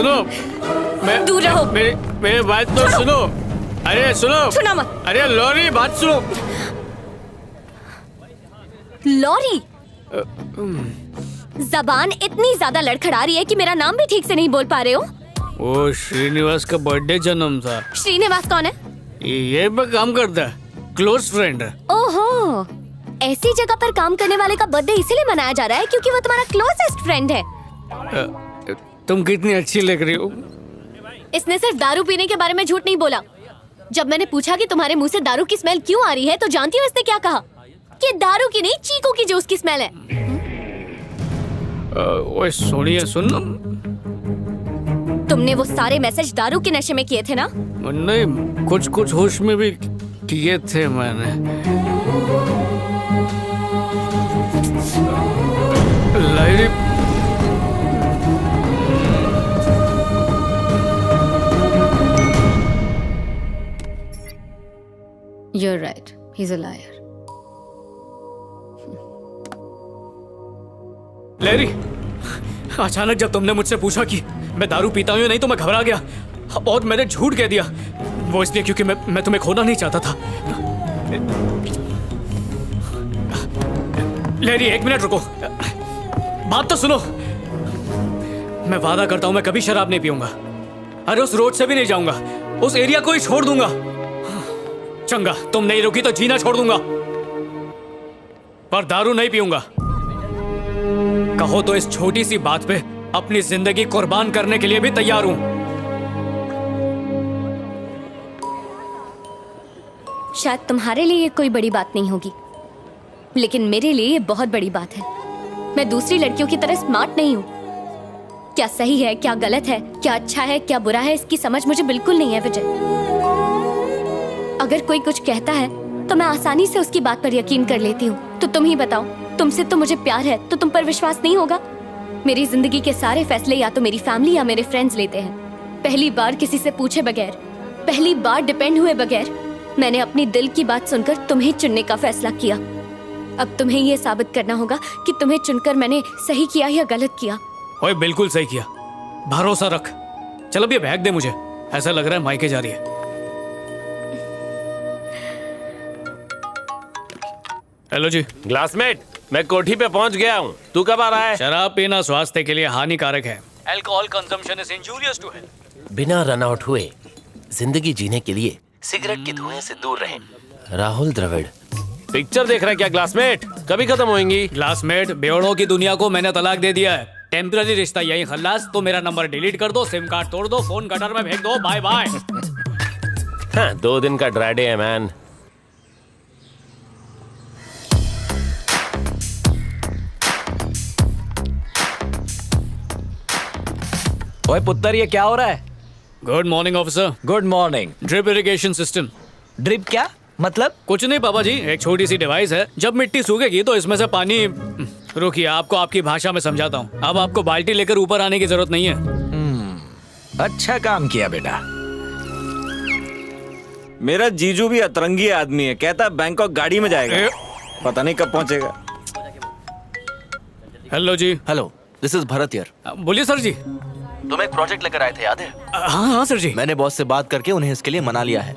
सुनो, दूर रहो। मेरे बात तो सुनो। अरे सुनो, सुना मत। अरे लॉरी बात सुनो। लॉरी, जबान इतनी ज्यादा लड़खड़ा रही है कि मेरा नाम भी ठीक से नहीं बोल पा रहे हो। वो श्रीनिवास का बर्थडे जन्म था। श्रीनिवास कौन है? ये पे काम करता है, क्लोज फ्रेंड है। ओहो, ऐसी जगह पर काम करने वाले का बर्थडे इसीलिए मनाया जा रहा है क्योंकि वो तुम्हारा क्लोजेस्ट फ्रेंड है। तुम कितनी अच्छी लग रही हो। इसने सिर्फ दारू पीने के बारे में झूठ नहीं बोला। जब मैंने पूछा कि तुम्हारे मुंह से दारू की स्मेल क्यों आ रही है तो जानती हो इसने क्या कहा? कि दारू की नहीं, चीकू की जूस की स्मेल है। ओए सोनिया सुन। तुमने वो सारे मैसेज दारू के नशे में किए थे ना? नहीं, कुछ कुछ होश में भी किए थे मैंने। लाइरी, You're right. He's a liar. Larry, अचानक जब तुमने मुझसे पूछा कि मैं दारू पीता हूँ या नहीं तो मैं घबरा गया और मैंने झूठ कह दिया। वो इसलिए क्योंकि मैं तुम्हें खोना नहीं चाहता था। लैरी, 1 मिनट रुको, बात तो सुनो। मैं वादा करता हूँ मैं कभी शराब नहीं पीऊंगा। अरे उस रोड से भी नहीं जाऊंगा, उस एरिया को ही छोड़ दूंगा। चंगा, तुम नहीं रुकी तो जीना छोड़ दूंगा, पर दारू नहीं पीऊंगा। कहो तो इस छोटी सी बात पे अपनी जिंदगी कुर्बान करने के लिए भी तैयार हूं। शायद तुम्हारे लिए ये कोई बड़ी बात नहीं होगी, लेकिन मेरे लिए ये बहुत बड़ी बात है। मैं दूसरी लड़कियों की तरह स्मार्ट नहीं हूँ। क्या सही है, क्या गलत है, क्या अच्छा है, क्या बुरा है, इसकी समझ मुझे बिल्कुल नहीं है विजय। अगर कोई कुछ कहता है तो मैं आसानी से उसकी बात पर यकीन कर लेती हूँ। तो तुम ही बताओ, तुमसे तो मुझे प्यार है तो तुम पर विश्वास नहीं होगा? मेरी जिंदगी के सारे फैसले या तो मेरी फैमिली या मेरे फ्रेंड्स लेते हैं। पहली बार किसी से पूछे बगैर, पहली बार डिपेंड हुए बगैर मैंने अपनी दिल की बात सुनकर तुम्हें चुनने का फैसला किया। अब तुम्हें ये साबित करना होगा कि तुम्हें चुनकर मैंने सही किया या गलत किया। ओए बिल्कुल सही किया, भरोसा रख। चल अब ये बैग दे मुझे, ऐसा लग रहा है मायके जा रही है। हेलो जी। क्लासमेट, मैं कोठी पे पहुंच गया हूँ। तू कब आ रहा है? शराब पीना स्वास्थ्य के लिए हानिकारक है। Alcohol consumption is injurious to health. बिना रन आउट हुए जिंदगी जीने के लिए सिगरेट के धुएं से दूर रहें। राहुल द्रविड़। पिक्चर देख रहा है क्या क्लासमेट? कभी खत्म होएंगी। क्लासमेट, बेवड़ों की दुनिया को मैंने तलाक दे दिया है। टेम्पररी रिश्ता यही खल्लास। तो मेरा नंबर डिलीट कर दो, सिम कार्ड तोड़ दो, फोन गटर में फेंक दो, बाय बाय। हाँ, 2 दिन का ड्राई डे है मैन। ओए पुत्तर, ये क्या हो रहा है? Good morning officer. Good morning. Drip irrigation system. Drip क्या मतलब? कुछ नहीं पापा जी, एक छोटी सी डिवाइस है। जब मिट्टी सूखेगी तो इसमें से पानी। रुकिए, आपको आपकी भाषा में समझाता हूँ। अब आपको बाल्टी लेकर ऊपर आने की जरूरत नहीं है। अच्छा काम किया बेटा। मेरा जीजू भी अतरंगी आदमी है, कहता बैंकॉक गाड़ी में जाएगा, पता नहीं कब पहुंचेगा। हेलो जी। Hello, this is Bharat here. बोलिए सर जी। तुम एक प्रोजेक्ट लेकर आए थे, याद है? हाँ हाँ सर जी। मैंने बॉस से बात करके उन्हें इसके लिए मना लिया है।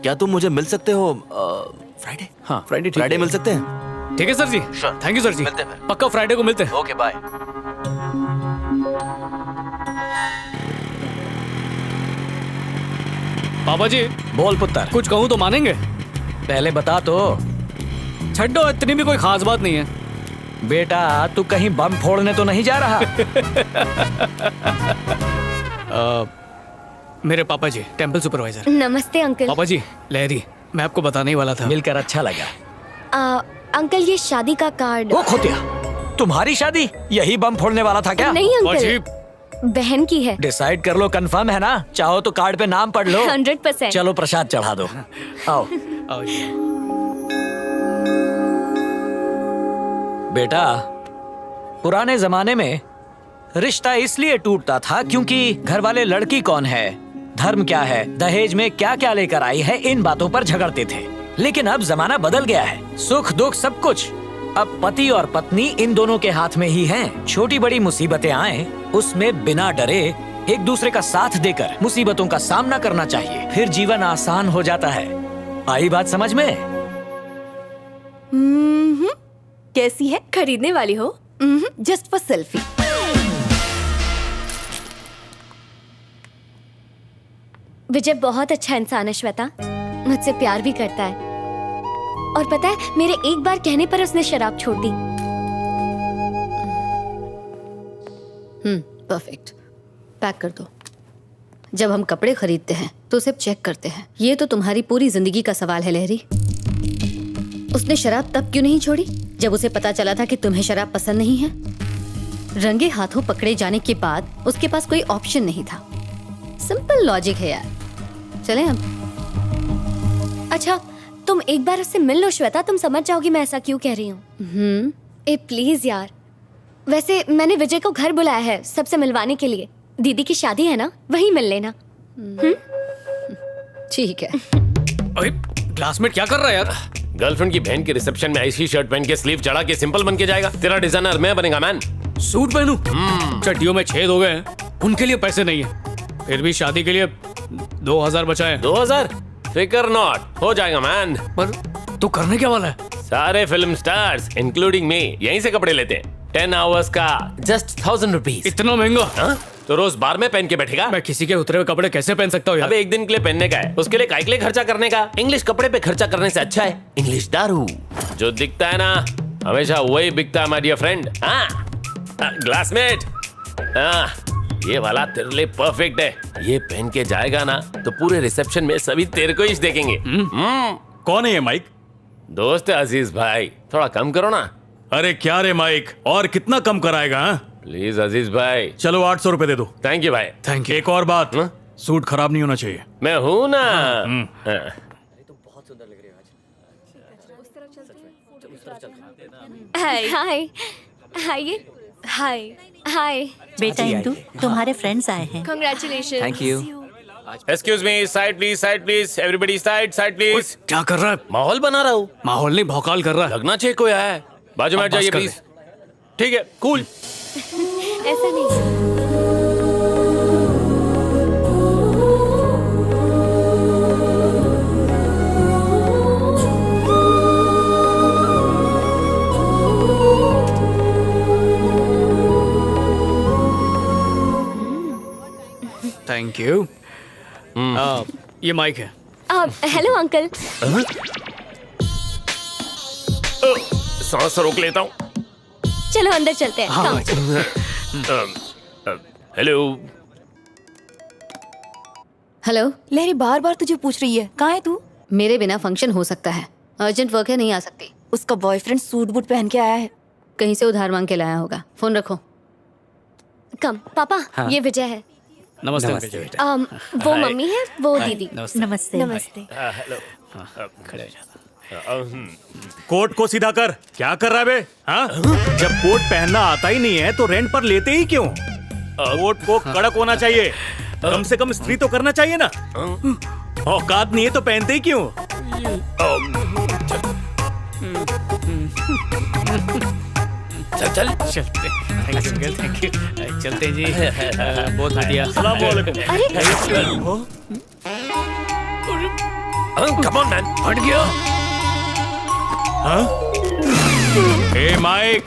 क्या तुम मुझे मिल सकते हो फ्राइडे? हाँ फ्राइडे। फ्राइडे मिल सकते हैं? ठीक है sir ji. Sure. Thank you sir ji. मिलते हैं फिर। पक्का फ्राइडे को मिलते हैं। Okay bye. पापा जी बोल पुत्तर। कुछ कहूँ तो मानेंगे? पहले बता तो। छड्डो, इतनी भी कोई खास बात नहीं है। बेटा, तू कहीं बम फोड़ने तो नहीं जा रहा? मेरे पापा जी टेम्पल सुपरवाइजर। नमस्ते अंकल। पापा जी, लहरी, मैं आपको बताने ही वाला था। मिलकर अच्छा लगा। अंकल, ये शादी का कार्ड। वो खोतिया, तुम्हारी शादी? यही बम फोड़ने वाला था क्या? नहीं पापा जी, अंकल, बहन की है। डिसाइड कर लो, कंफर्म है ना? चाहो तो कार्ड पे नाम पढ़ लो। 100%। चलो प्रसाद चढ़ा दो। आओ आओ जी। बेटा, पुराने जमाने में रिश्ता इसलिए टूटता था क्योंकि घर वाले लड़की कौन है, धर्म क्या है, दहेज में क्या क्या लेकर आई है, इन बातों पर झगड़ते थे। लेकिन अब जमाना बदल गया है। सुख दुख सब कुछ अब पति और पत्नी इन दोनों के हाथ में ही हैं। छोटी बड़ी मुसीबतें आए उसमें बिना डरे एक दूसरे का साथ देकर मुसीबतों का सामना करना चाहिए, फिर जीवन आसान हो जाता है। आई बात समझ में? कैसी है? खरीदने वाली हो? Just for selfie. विजय बहुत अच्छा इंसान है श्वेता, मुझसे प्यार भी करता है। और पता है, मेरे एक बार कहने पर उसने शराब छोड़ दी। परफेक्ट। पैक कर दो। जब हम कपड़े खरीदते हैं तो उसे चेक करते हैं। ये तो तुम्हारी पूरी जिंदगी का सवाल है लहरी। उसने शराब तब क्यों नहीं छोड़ी जब उसे पता चला था कि तुम्हें शराब पसंद नहीं है? रंगे हाथों पकड़े जाने के बाद उसके पास कोई ऑप्शन नहीं था। सिंपल लॉजिक है यार। चलें अब। अच्छा, तुम एक बार उससे मिल लो श्वेता, तुम समझ जाओगी मैं ऐसा क्यों कह रही हूँ। ए प्लीज यार। वैसे मैंने विजय को घर बुलाया है सबसे मिलवाने के लिए। दीदी की शादी है ना, वहीं मिल लेना। ठीक है। अरे क्लासमेट क्या कर रहा है यार? गर्लफ्रेंड की बहन के रिसेप्शन में ऐसी शर्ट पहन के स्लीव चढ़ा के सिंपल बन के जाएगा? तेरा डिजाइनर मैं बनेगा मैन। सूट पहनूं? चड्डियों में छेद हो गए हैं, उनके लिए पैसे नहीं है। फिर भी शादी के लिए 2000 बचाए। 2000? फिकर नॉट, हो जाएगा मैन। पर तू करने क्या वाला है? सारे फिल्म स्टार्स इंक्लूडिंग मी यहीं से कपड़े लेते हैं। 10 आवर्स का जस्ट 1000 रुपीज। इतना महंगा? हाँ? तो रोज बार में पहन के बैठेगा? मैं किसी के उतरे हुए कपड़े कैसे पहन सकता हूँ यार? अबे एक दिन के लिए पहनने का है, उसके लिए काय के लिए खर्चा करने का? इंग्लिश कपड़े पे खर्चा करने से अच्छा है इंग्लिश दारू। जो दिखता है ना हमेशा वही बिकता है माय डियर फ्रेंड। हाँ ग्लासमेट, हाँ ये वाला तेरे लिए परफेक्ट है। ये पहन के जाएगा ना तो पूरे रिसेप्शन में सभी तेरे को ही देखेंगे। कौन है ये माइक? दोस्त है अजीज भाई, थोड़ा कम करो ना। अरे क्या रे माइक, और कितना कम कराएगा? हाँ? प्लीज अजीज भाई। चलो 800 रुपए दे दो। थैंक यू भाई। Thank you. एक और बात, हाँ? सूट खराब नहीं होना चाहिए। मैं हूं ना। हाँ। हाय हाय हाय हाय हाय। बेटा इंदु, तुम्हारे फ्रेंड्स आए हैं। Congratulation. Thank you. Excuse me, side please, everybody side please. क्या कर रहा है? माहौल बना रहा हूँ। माहौल नहीं, भौकाल कर रहा है। लगना चाहिए कोई आया है। बाजू में हट अब बस जाइए कर प्लीज। ठीक है, कूल। ऐसा नहीं। Thank you. ये माइक है। Hello uncle. सांस रोक लेता हूँ। चलो अंदर चलते हैं। हाँ, Come. हेलो। हेलो। लहरी बार बार तुझे पूछ रही है, कहाँ है तू? मेरे बिना फंक्शन हो सकता है, अर्जेंट वर्क है, नहीं आ सकती। उसका बॉयफ्रेंड सूट बूट पहन के आया है। कहीं से उधार मांग के लाया होगा। फोन रखो। कम पापा, ये विजय है। नमस्ते अंकल जी। वो मम्मी है, वो दीदी। नमस्ते। नमस्ते। कोट को सीधा कर। क्या कर रहा है बे? हाँ? जब कोट पहनना आता ही नहीं है तो रेंट पर लेते ही क्यों? कोट को कड़क होना चाहिए, कम से कम इस्त्री तो करना चाहिए ना। औकात नहीं है तो पहनते ही क्यों? चल चलते। Thank you uncle, thank you. चलते जी। बहुत बढ़िया। सलाम वालेकुम। Come on man. हट गया। ए माइक,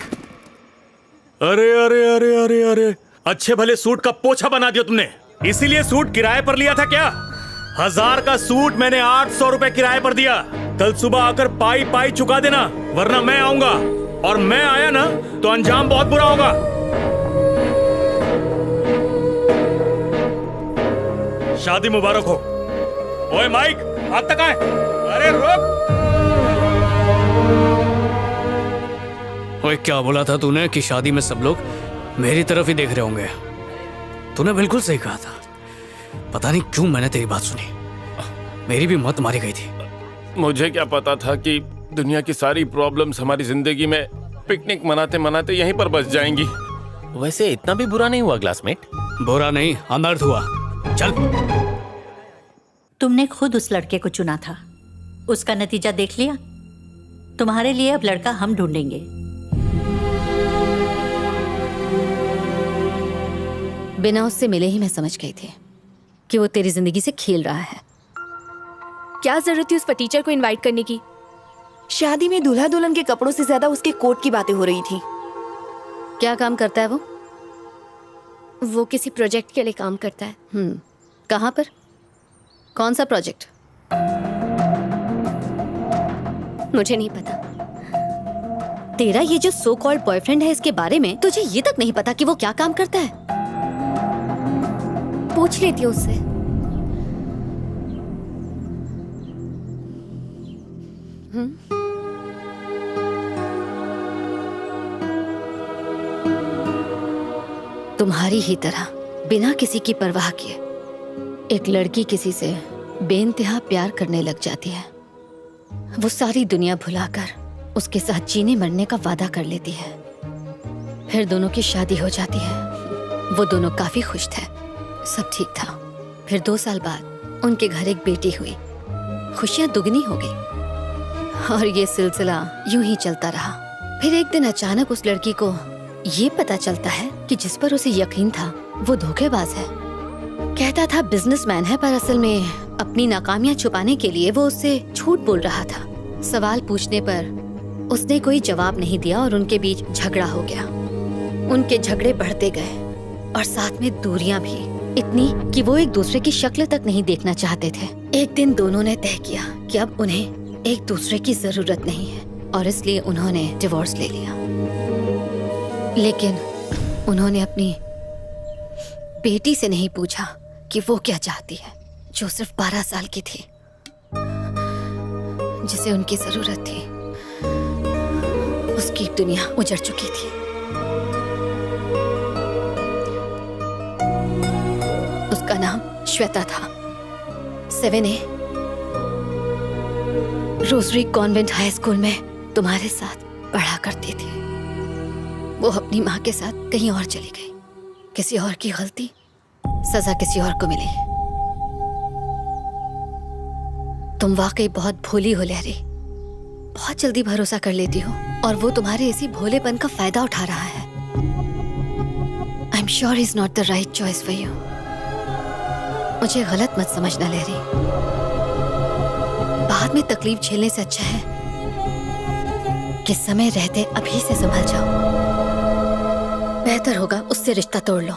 अरे अरे अरे अरे अरे, अच्छे भले सूट का पोछा बना दिया तुमने। इसीलिए सूट किराए पर लिया था क्या? 1000 का सूट मैंने 800 रुपए किराए पर दिया। कल सुबह आकर पाई पाई चुका देना, वरना मैं आऊंगा, और मैं आया ना तो अंजाम बहुत बुरा होगा। शादी मुबारक हो। ओए माइक, हाथ तक आए। अरे रुक। ओए क्या बोला था तूने कि शादी में सब लोग मेरी तरफ ही देख रहे होंगे? तूने बिल्कुल सही कहा था। पता नहीं क्यों मैंने तेरी बात सुनी, मेरी भी मत मारी गई थी। मुझे क्या पता था कि दुनिया की सारी प्रॉब्लम्स हमारी जिंदगी में पिकनिक मनाते मनाते यहीं पर बस जाएंगी। वैसे इतना भी बुरा नहीं हुआ क्लासमेट। बुरा नहीं, अनर्थ हुआ। चल। तुमने खुद उस लड़के को चुना था, उसका नतीजा देख लिया। तुम्हारे लिए अब लड़का हम ढूंढेंगे। बिना उससे मिले ही मैं समझ गई थी कि वो तेरी जिंदगी से खेल रहा है। क्या जरूरत थी उस फटीचर को इनवाइट करने की? शादी में दूल्हा दुल्हन के कपड़ों से ज्यादा उसके कोट की बातें हो रही थी। क्या काम करता है वो? वो किसी प्रोजेक्ट के लिए काम करता है। कहाँ पर? कौन सा प्रोजेक्ट? मुझे नहीं पता। तेरा ये जो सो कॉल्ड बॉयफ्रेंड है, इसके बारे में तुझे ये तक नहीं पता कि वो क्या काम करता है? पूछ लेती हूँ उससे। तुम्हारी ही तरह बिना किसी की परवाह किए एक लड़की किसी से बेइंतहा प्यार करने लग जाती है। वो सारी दुनिया भुलाकर उसके साथ जीने मरने का वादा कर लेती है। फिर दोनों की शादी हो जाती है। वो दोनों काफी खुश थे, सब ठीक था। फिर 2 साल बाद उनके घर एक बेटी हुई। खुशियां दुगनी हो गई और ये सिलसिला यूं ही चलता रहा। फिर एक दिन अचानक उस लड़की को ये पता चलता है कि जिस पर उसे यकीन था वो धोखेबाज है। कहता था बिजनेसमैन है, पर असल में अपनी नाकामियां छुपाने के लिए वो उससे झूठ बोल रहा था। सवाल पूछने पर उसने कोई जवाब नहीं दिया और उनके बीच झगड़ा हो गया। उनके झगड़े बढ़ते गए और साथ में दूरियां भी, इतनी कि वो एक दूसरे की शक्ल तक नहीं देखना चाहते थे। एक दिन दोनों ने तय किया कि अब उन्हें एक दूसरे की जरूरत नहीं है और इसलिए उन्होंने डिवोर्स ले लिया। लेकिन उन्होंने अपनी बेटी से नहीं पूछा कि वो क्या चाहती है, जो सिर्फ 12 साल की थी, जिसे उनकी जरूरत थी। उसकी दुनिया उजड़ चुकी थी। उसका नाम श्वेता था। 7A rosary convent high school में तुम्हारे साथ पढ़ा करती थी। वो अपनी माँ के साथ कहीं और चली गई। किसी और की गलती, सजा किसी और को मिली। तुम वाकई बहुत भोली हो लहरी, बहुत जल्दी भरोसा कर लेती हो और वो तुम्हारे इसी भोलेपन का फायदा उठा रहा है। I am sure he is not the right choice for you. मुझे गलत मत समझना लहरी, बाद में तकलीफ झेलने से अच्छा है कि समय रहते अभी से संभल जाओ। बेहतर होगा उससे रिश्ता तोड़ लो।